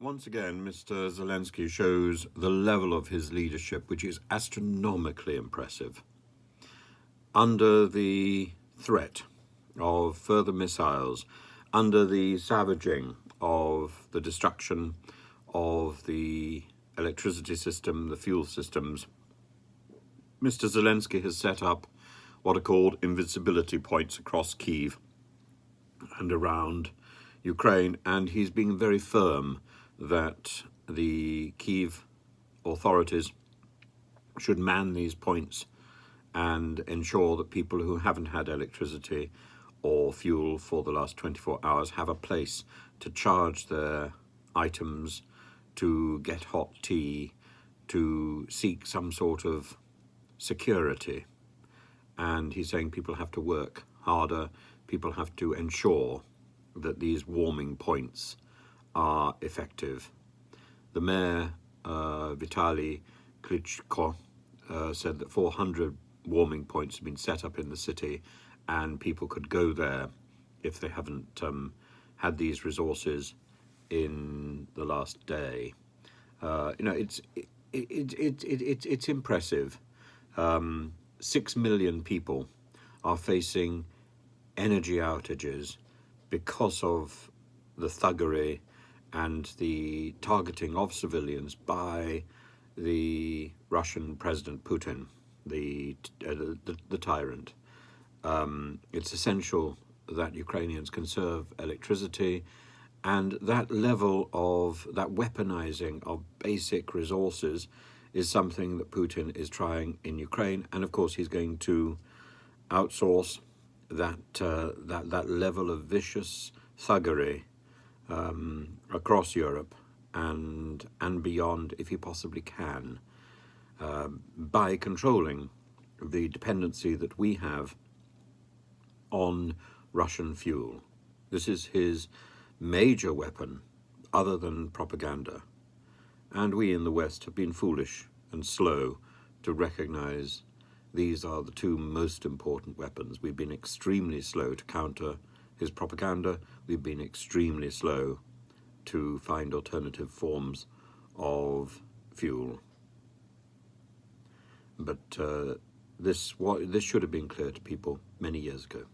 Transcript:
Once again, Mr. Zelensky shows the level of his leadership, which is astronomically impressive. Under the threat of further missiles, under the savaging of the destruction of the electricity system, the fuel systems, Mr. Zelensky has set up what are called invincibility points across Kyiv and around Ukraine, and he's being very firm that the Kyiv authorities should man these points and ensure that people who haven't had electricity or fuel for the last 24 hours have a place to charge their items, to get hot tea, to seek some sort of security. And he's saying people have to work harder, people have to ensure that these warming points are effective. The mayor, Vitaly Klitschko, said that 400 warming points have been set up in the city, and people could go there if they haven't had these resources in the last day. It's impressive. 6 million people are facing energy outages because of the thuggery and the targeting of civilians by the Russian President Putin, the tyrant. It's essential that Ukrainians conserve electricity, and that level of that weaponizing of basic resources is something that Putin is trying in Ukraine, and of course he's going to outsource that level of vicious thuggery across Europe and beyond, if he possibly can, by controlling the dependency that we have on Russian fuel. This is his major weapon, other than propaganda. And we in the West have been foolish and slow to recognize these are the two most important weapons. We've been extremely slow to counter his propaganda. We've been extremely slow to find alternative forms of fuel. But this should have been clear to people many years ago.